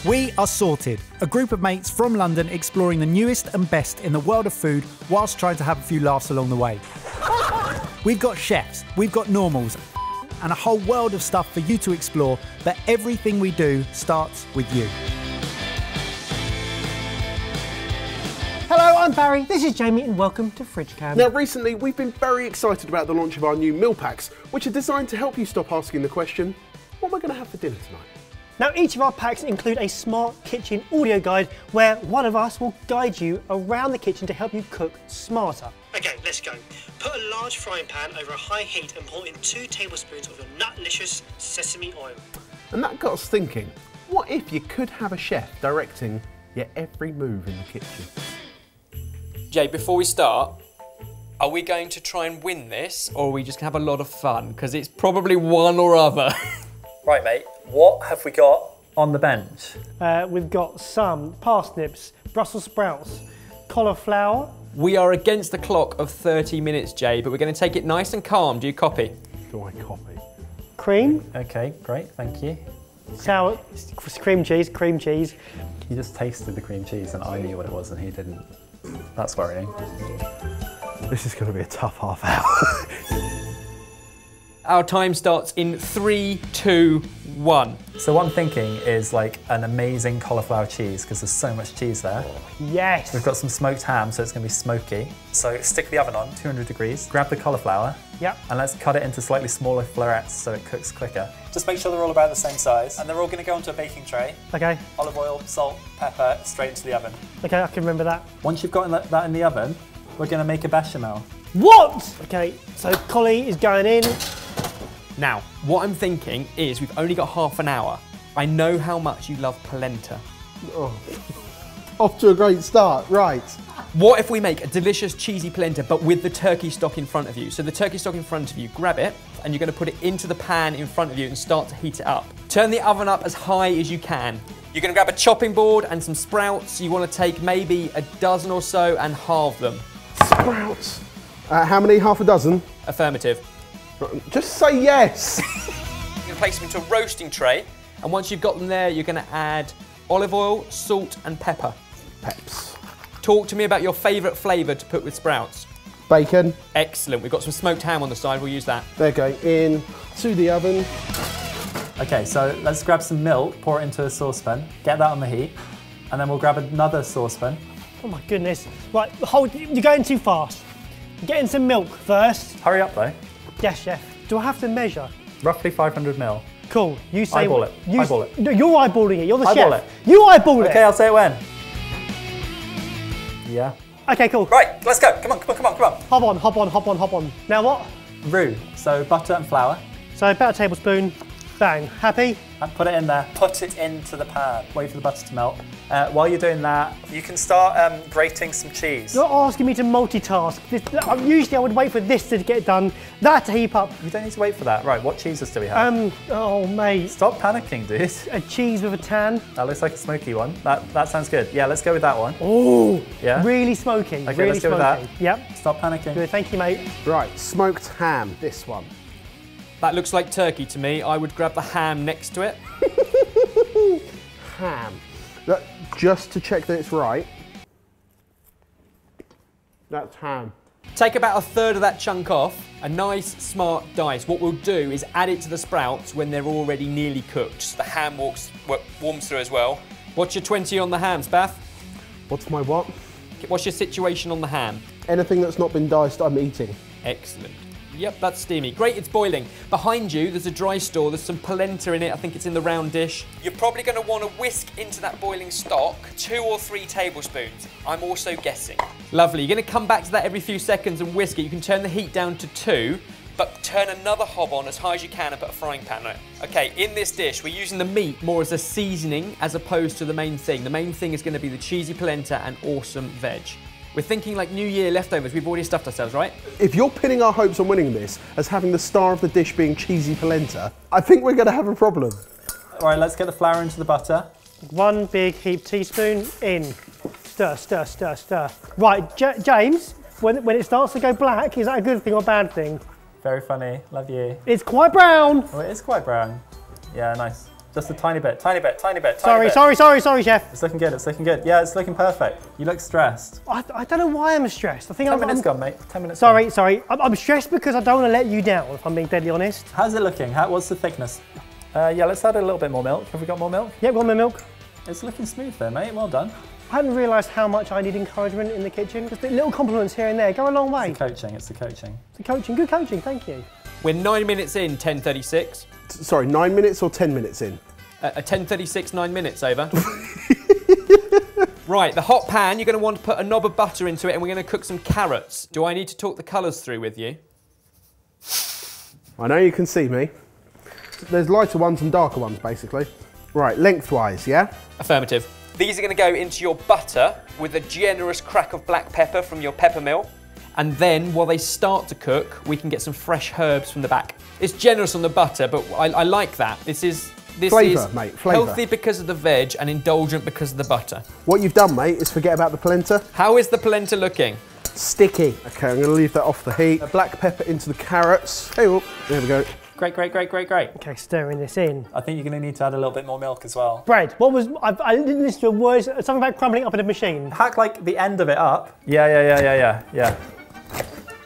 We are Sorted, a group of mates from London exploring the newest and best in the world of food whilst trying to have a few laughs along the way. We've got chefs, we've got normals, and a whole world of stuff for you to explore, but everything we do starts with you. Hello, I'm Barry, this is Jamie, and welcome to Fridge Cam. Now recently, we've been very excited about the launch of our new meal packs, which are designed to help you stop asking the question, what am I going to have for dinner tonight? Now, each of our packs include a smart kitchen audio guide where one of us will guide you around the kitchen to help you cook smarter. Okay, let's go. Put a large frying pan over a high heat and pour in 2 tablespoons of your nutlicious sesame oil. And that got us thinking, what if you could have a chef directing your every move in the kitchen? Jay, before we start, are we going to try and win this, or are we just going to have a lot of fun? Because it's probably one or other. Right, mate, what have we got on the bench? We've got some parsnips, Brussels sprouts, cauliflower. We are against the clock of 30 minutes, Jay, but we're going to take it nice and calm. Do you copy? Do I copy? Cream. Okay, great, thank you. Sour, cream cheese. He just tasted the cream cheese and I knew what it was and he didn't. That's worrying. This is going to be a tough half hour. Our time starts in 3, 2, 1. So what I'm thinking is like an amazing cauliflower cheese because there's so much cheese there. Yes. We've got some smoked ham, so it's going to be smoky. So stick the oven on, 200 degrees. Grab the cauliflower. Yep. And let's cut it into slightly smaller florets so it cooks quicker. Just make sure they're all about the same size. And they're all going to go into a baking tray. Okay. Olive oil, salt, pepper, straight into the oven. Okay, I can remember that. Once you've got that in the oven, we're going to make a bechamel. What? Okay, so Collie is going in. Now, what I'm thinking is we've only got half an hour. I know how much you love polenta. Oh. Off to a great start, right. What if we make a delicious cheesy polenta, but with the turkey stock in front of you? So the turkey stock in front of you, grab it, and you're going to put it into the pan in front of you and start to heat it up. Turn the oven up as high as you can. You're going to grab a chopping board and some sprouts. You want to take maybe a dozen or so and halve them. Sprouts. How many? Half a dozen? Affirmative. Just say yes. You're going to place them into a roasting tray, and once you've got them there, you're going to add olive oil, salt and pepper. Peps. Talk to me about your favourite flavour to put with sprouts. Bacon. Excellent. We've got some smoked ham on the side. We'll use that. They're going in to the oven. Okay, so let's grab some milk, pour it into a saucepan, get that on the heat, and then we'll grab another saucepan. Oh my goodness. Right, you're going too fast. Getting some milk first. Hurry up though. Yes, chef. Do I have to measure? Roughly 500 ml. Cool. You say Eyeball it. Eyeball it. No, you're eyeballing it. You're the Eyeball chef. it. You eyeball it. Okay, I'll say it when. Yeah. Okay, cool. Right, let's go. Come on. Hop on. Now what? Roux. So butter and flour. So about a tablespoon. Bang. Happy? And put it in there. Put it into the pan. Wait for the butter to melt. While you're doing that, you can start grating some cheese. You're asking me to multitask. Usually I would wait for this to get done, that to heap up. You don't need to wait for that. Right, what cheeses do we have? Oh mate. Stop panicking, dude. A cheese with a tan. That looks like a smoky one. That sounds good. Yeah, let's go with that one. Oh, yeah. Really smoky. Okay, really let's go with that. Yep. Stop panicking. Good, thank you, mate. Right, smoked ham, this one. That looks like turkey to me. I would grab the ham next to it. Ham. Just to check that it's right. That's ham. Take about a third of that chunk off. A nice, smart dice. What we'll do is add it to the sprouts when they're already nearly cooked. So the ham warms through as well. What's your 20 on the hams, Bath? What's my what? What's your situation on the ham? Anything that's not been diced, I'm eating. Excellent. Yep, that's steamy. Great, it's boiling. Behind you, there's a dry store. There's some polenta in it. I think it's in the round dish. You're probably going to want to whisk into that boiling stock 2 or 3 tablespoons. I'm also guessing. Lovely. You're going to come back to that every few seconds and whisk it. You can turn the heat down to 2, but turn another hob on as high as you can and put a frying pan on it. Okay, in this dish, we're using the meat more as a seasoning as opposed to the main thing. The main thing is going to be the cheesy polenta and awesome veg. We're thinking like New Year leftovers. We've already stuffed ourselves, right? If you're pinning our hopes on winning this as having the star of the dish being cheesy polenta, I think we're going to have a problem. All right, let's get the flour into the butter. 1 big heaped teaspoon in. Stir, stir, stir, stir. Right, James, when it starts to go black, is that a good thing or a bad thing? Very funny, love you. It's quite brown. Oh, it is quite brown. Yeah, nice. Just a tiny bit, tiny bit, tiny bit. Sorry, chef. It's looking good, it's looking good. Yeah, it's looking perfect. You look stressed. I don't know why I'm stressed. I think 10 minutes gone, mate. 10 minutes Sorry, gone. sorry. I'm stressed because I don't want to let you down, if I'm being deadly honest. How's it looking? What's the thickness? Yeah, let's add a little bit more milk. Have we got more milk? Yep, got my milk. It's looking smooth there, mate. Well done. I hadn't realised how much I need encouragement in the kitchen. Just little compliments here and there go a long way. It's the coaching, it's the coaching. It's the coaching, good coaching, thank you. We're 9 minutes in, 10:36. Sorry, 9 minutes or 10 minutes in? 10:36, 9 minutes over. Right, the hot pan, you're going to want to put a knob of butter into it and we're going to cook some carrots. Do I need to talk the colours through with you? I know you can see me. There's lighter ones and darker ones, basically. Right, lengthwise, yeah? Affirmative. These are going to go into your butter with a generous crack of black pepper from your pepper mill. And then, while they start to cook, we can get some fresh herbs from the back. It's generous on the butter, but I like that. This is Flavour, mate, flavour. Healthy because of the veg and indulgent because of the butter. What you've done, mate, is forget about the polenta. How is the polenta looking? Sticky. Okay, I'm going to leave that off the heat. Black pepper into the carrots. Hey, well, there we go. Great, great, great, great, great. Okay, stirring this in. I think you're going to need to add a little bit more milk as well. Bread, what was, I didn't listen to a word, something about crumbling up in a machine. Hack like the end of it up. Yeah.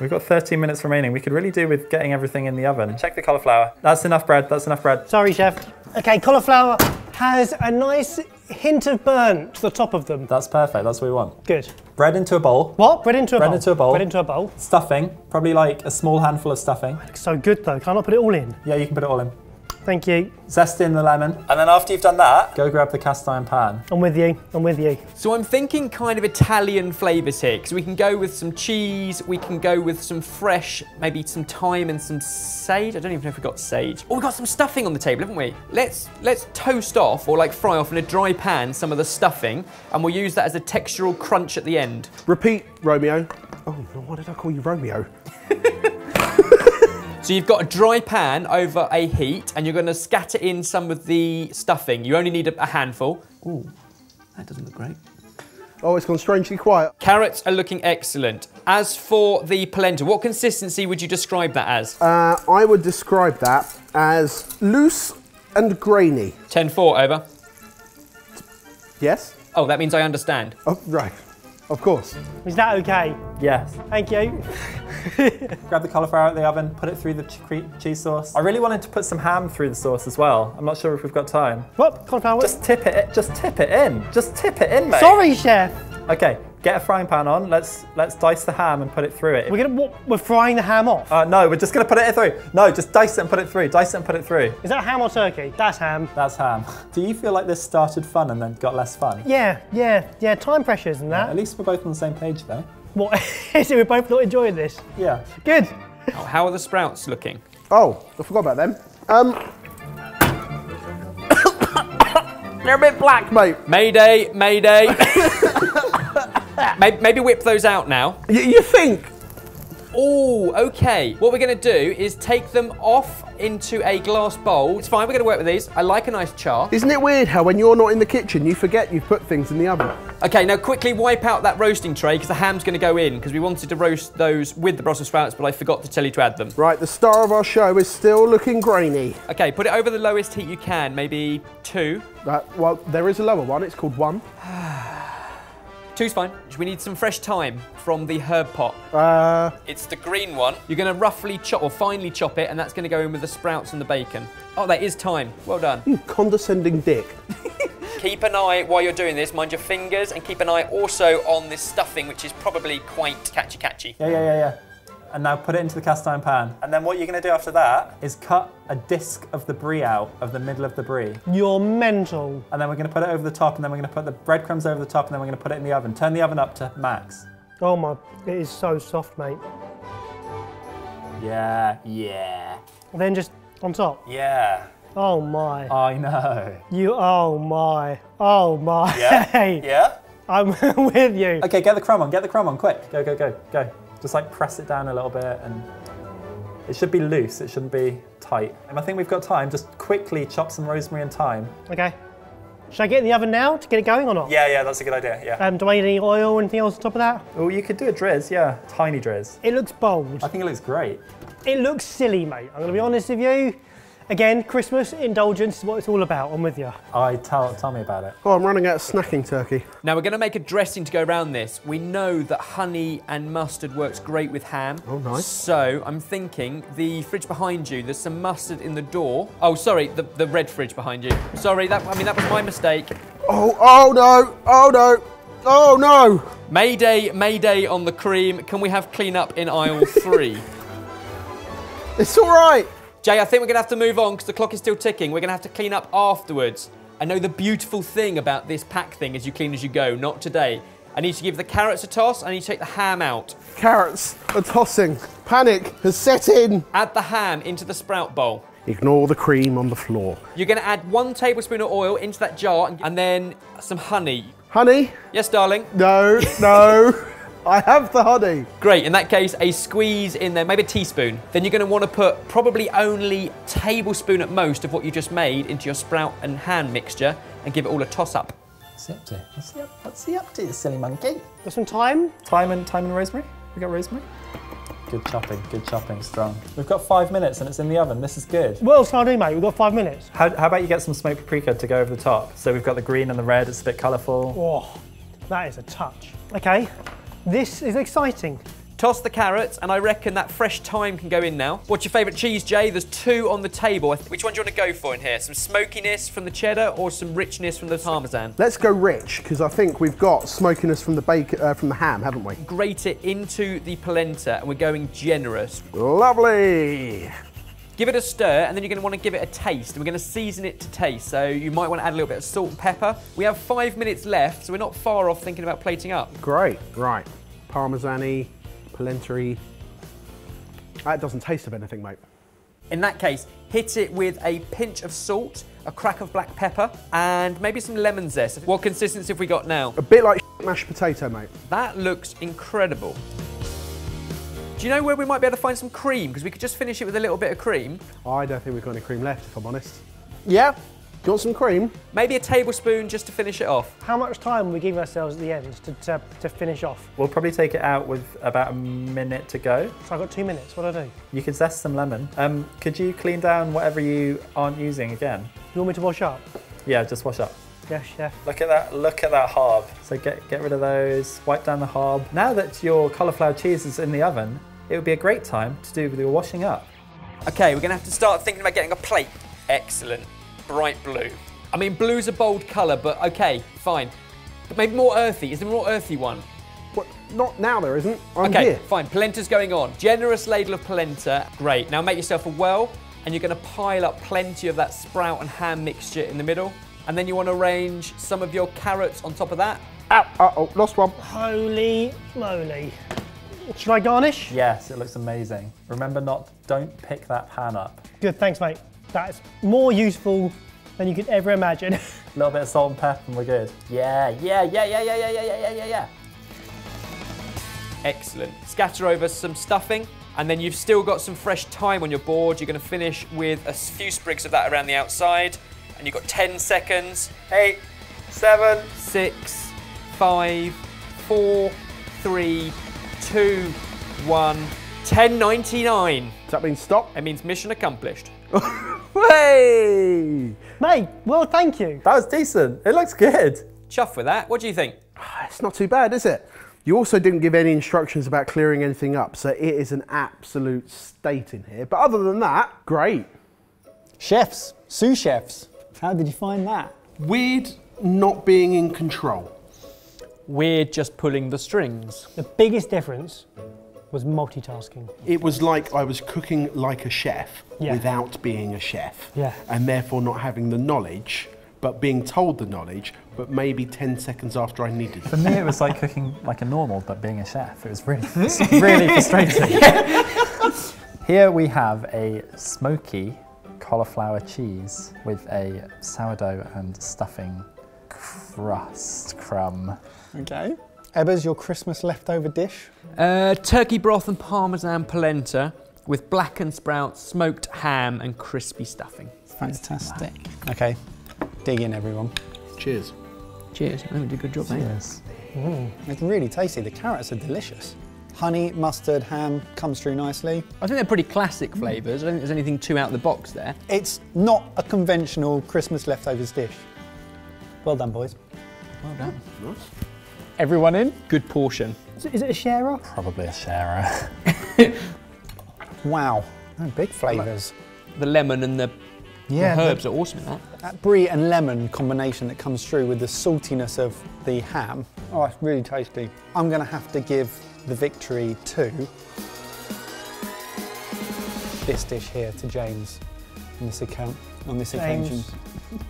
We've got 13 minutes remaining. We could really do with getting everything in the oven. Check the cauliflower. That's enough bread, that's enough bread. Sorry, chef. Okay, cauliflower has a nice hint of burnt to the top of them. That's perfect, that's what we want. Good. Bread into a bowl. What? Bread into a bowl? Bread into a bowl. Bread into a bowl. Stuffing, probably like a small handful of stuffing. Looks so good though, can I not put it all in? Yeah, you can put it all in. Thank you. Zest in the lemon. And then after you've done that, go grab the cast iron pan. I'm with you, I'm with you. So I'm thinking kind of Italian flavours here, because we can go with some cheese, we can go with some fresh, maybe some thyme and some sage. I don't even know if we've got sage. Oh, we've got some stuffing on the table, haven't we? Let's toast off, or like fry off in a dry pan, some of the stuffing, and we'll use that as a textural crunch at the end. Repeat, Romeo. Oh, no, why did I call you Romeo? So you've got a dry pan over a heat, and you're going to scatter in some of the stuffing. You only need a handful. Ooh, that doesn't look great. Oh, it's gone strangely quiet. Carrots are looking excellent. As for the polenta, what consistency would you describe that as? I would describe that as loose and grainy. 10-4, over. Yes? Oh, that means I understand. Oh, right. Of course. Is that okay? Yes. Thank you. Grab the cauliflower out of the oven, put it through the cheese sauce. I really wanted to put some ham through the sauce as well. I'm not sure if we've got time. What? Cauliflower? Just tip it in. Just tip it in, mate. Sorry, chef. Okay, get a frying pan on. Let's dice the ham and put it through it. We're frying the ham off? No, we're just gonna put it through. No, just dice it and put it through. Dice it and put it through. Is that ham or turkey? That's ham. That's ham. Do you feel like this started fun and then got less fun? Yeah. Time pressures and that. At least we're both on the same page though. What? So we're both not enjoying this? Yeah. Good. Oh, how are the sprouts looking? Oh, I forgot about them. They're a bit black. Mate. Mayday. Maybe whip those out now. You think? Oh, okay. What we're going to do is take them off into a glass bowl. It's fine, we're going to work with these. I like a nice char. Isn't it weird how when you're not in the kitchen, you forget you've put things in the oven? Okay, now quickly wipe out that roasting tray because the ham's going to go in because we wanted to roast those with the Brussels sprouts, but I forgot to tell you to add them. Right, the star of our show is still looking grainy. Okay, put it over the lowest heat you can, maybe 2. Well, there is a lower one. It's called 1. 2's fine. We need some fresh thyme from the herb pot. It's the green one. You're going to roughly chop or finely chop it, and that's going to go in with the sprouts and the bacon. Oh, that is thyme. Well done. You condescending dick. Keep an eye while you're doing this. Mind your fingers, and keep an eye also on this stuffing, which is probably quite catchy. Yeah. And now put it into the cast iron pan. And then what you're going to do after that is cut a disc of the brie out of the middle of the brie. You're mental. And then we're going to put it over the top, and then we're going to put the breadcrumbs over the top, and then we're going to put it in the oven. Turn the oven up to max. Oh my, it is so soft, mate. Yeah. Then just on top? Yeah. Oh my. I know. Oh my. Yeah? Yeah? I'm with you. Okay, get the crumb on, quick. Go. Just like press it down a little bit, and it should be loose, it shouldn't be tight. And I think we've got time, just quickly chop some rosemary and thyme. Okay. Should I get in the oven now to get it going or not? Yeah, that's a good idea, yeah. Do I need any oil or anything else on top of that? Oh, you could do a drizz, yeah, tiny drizz. It looks bold. I think it looks great. It looks silly, mate. I'm gonna be honest with you. Again, Christmas indulgence is what it's all about. I'm with you. Tell me about it. Oh, I'm running out of snacking turkey. Now we're going to make a dressing to go around this. We know that honey and mustard works great with ham. Oh, nice. So I'm thinking the fridge behind you, there's some mustard in the door. Oh, sorry, the red fridge behind you. Sorry, that was my mistake. Oh no, oh no, oh no. Mayday on the cream. Can we have clean up in aisle 3? It's all right. Jay, I think we're going to have to move on because the clock is still ticking. We're going to have to clean up afterwards. I know the beautiful thing about this pack thing is you clean as you go, not today. I need to give the carrots a toss. I need to take the ham out. Carrots are tossing. Panic has set in. Add the ham into the sprout bowl. Ignore the cream on the floor. You're going to add 1 tablespoon of oil into that jar and then some honey. Honey? Yes, darling? No, no. I have the honey. Great, in that case, a squeeze in there, maybe a teaspoon. Then you're going to want to put probably only a tablespoon at most of what you just made into your sprout and ham mixture and give it all a toss up. What's he up to? What's he up to, you silly monkey? Got some time? Thyme and rosemary? We got rosemary? Good chopping, strong. We've got 5 minutes and it's in the oven. This is good. What else can I do, mate? We've got 5 minutes. How about you get some smoked paprika to go over the top? So we've got the green and the red. It's a bit colourful. Oh, that is a touch. Okay, this is exciting. Toss the carrots, and I reckon that fresh thyme can go in now. What's your favourite cheese, Jay? There's 2 on the table. Which one do you want to go for in here? Some smokiness from the cheddar or some richness from the parmesan? Let's go rich, because I think we've got smokiness from the bacon, from the ham, haven't we? Grate it into the polenta, and we're going generous. Lovely. Give it a stir, and then you're going to want to give it a taste. And we're going to season it to taste, so you might want to add a little bit of salt and pepper. We have 5 minutes left, so we're not far off thinking about plating up. Great, right. Parmesan-y, polenta-y. That doesn't taste of anything, mate. In that case, hit it with a pinch of salt, a crack of black pepper, and maybe some lemon zest. What consistency have we got now? A bit like mashed potato, mate. That looks incredible. Do you know where we might be able to find some cream? Because we could just finish it with a little bit of cream. I don't think we've got any cream left, if I'm honest. Yeah? Do you want some cream? Maybe a tablespoon just to finish it off. How much time will we give ourselves at the end to finish off? We'll probably take it out with about a minute to go. So I've got 2 minutes, what do I do? You could zest some lemon. Could you clean down whatever you aren't using again? You want me to wash up? Yeah, just wash up. Yes, chef. Look at that hob. So get rid of those, wipe down the hob. Now that your cauliflower cheese is in the oven, it would be a great time to do your washing up. Okay, we're gonna have to start thinking about getting a plate. Excellent, bright blue. I mean, blue's a bold color, but okay, fine. But maybe more earthy, is there a more earthy one? What? Not now, there isn't. I'm okay, here. Fine, polenta's going on. Generous ladle of polenta, great. Now make yourself a well, and you're gonna pile up plenty of that sprout and ham mixture in the middle. And then you wanna arrange some of your carrots on top of that. Ow, uh-oh, lost one. Holy moly. Should I garnish? Yes, it looks amazing. Remember, don't pick that pan up. Good, thanks, mate. That's more useful than you could ever imagine. A little bit of salt and pepper and we're good. Yeah. Excellent. Scatter over some stuffing, and then you've still got some fresh thyme on your board. You're gonna finish with a few sprigs of that around the outside, and you've got 10 seconds. 8, 7, 6, 5, 4, 3, 2, 1, 10:99. Does that mean stop? It means mission accomplished. Hey! Mate, well, thank you. That was decent. It looks good. Chuff with that. What do you think? It's not too bad, is it? You also didn't give any instructions about clearing anything up, so it is an absolute state in here. But other than that, great. Chefs, sous chefs. How did you find that? Weird not being in control. We're just pulling the strings. The biggest difference was multitasking. It was like I was cooking like a chef Yeah. without being a chef. Yeah. And therefore not having the knowledge, but being told the knowledge, but maybe 10 seconds after I needed For it. me, it was like cooking like a normal, but being a chef. It was really, really frustrating. Here we have a smoky cauliflower cheese with a sourdough and stuffing crumb. Okay. Ebba's your Christmas leftover dish? Turkey broth and parmesan polenta with blackened sprouts, smoked ham and crispy stuffing. Fantastic. Okay, dig in everyone. Cheers. Cheers. I think we did a good job, mate. Yes. It's really tasty. The carrots are delicious. Honey, mustard, ham comes through nicely. I think they're pretty classic flavours. I don't think there's anything too out of the box there. It's not a conventional Christmas leftovers dish. Well done, boys. Well done. Nice. Everyone in? Good portion. Is it a sharer? Probably a sharer. Wow, oh, big flavours. The lemon and the herbs are awesome in that. That brie and lemon combination that comes through with the saltiness of the ham. Oh, it's really tasty. I'm going to have to give the victory to this dish here, to James, on this occasion.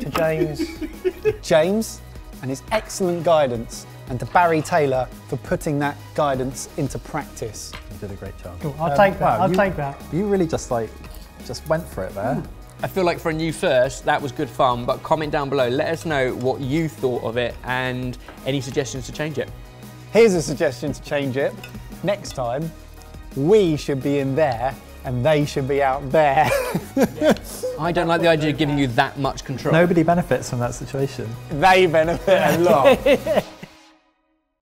To James. James and his excellent guidance, and to Barry Taylor for putting that guidance into practice. You did a great job. Cool. I'll take that. Wow, I'll take that. You really just went for it there. I feel like for a new first, that was good fun, but comment down below, let us know what you thought of it and any suggestions to change it. Here's a suggestion to change it. Next time, we should be in there and they should be out there. I don't like the idea of giving you that much control. Nobody benefits from that situation. They benefit a lot.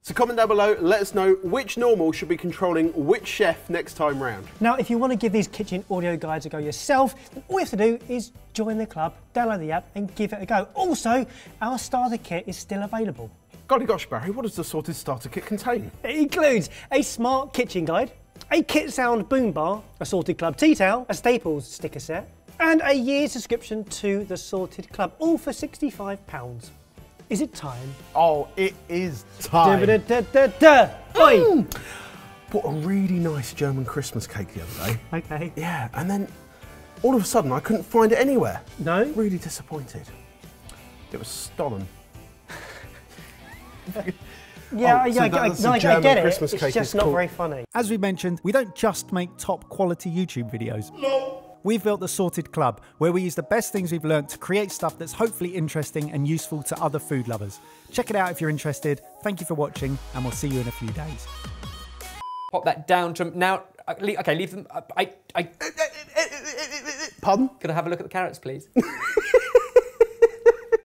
So comment down below, let us know which normal should be controlling which chef next time round. Now, if you want to give these kitchen audio guides a go yourself, then all you have to do is join the club, download the app and give it a go. Also, our starter kit is still available. Golly gosh, Barry, what does the sorted starter kit contain? It includes a smart kitchen guide, a kit sound boom bar, a Sorted Club tea towel, a Staples sticker set, and a year's subscription to the Sorted Club, all for £65. Is it time? Oh, it is time. Oi! Bought a really nice German Christmas cake the other day. Okay. Yeah, and then all of a sudden I couldn't find it anywhere. No? Really disappointed. It was stolen. Yeah, Oh, so I German get it. Christmas It's cake just is not cool. very funny. As we mentioned, we don't just make top quality YouTube videos. No. We've built the Sorted Club, where we use the best things we've learnt to create stuff that's hopefully interesting and useful to other food lovers. Check it out if you're interested. Thank you for watching, and we'll see you in a few days. Pop that down to now. Okay, leave them. Pardon? Could I have a look at the carrots, please?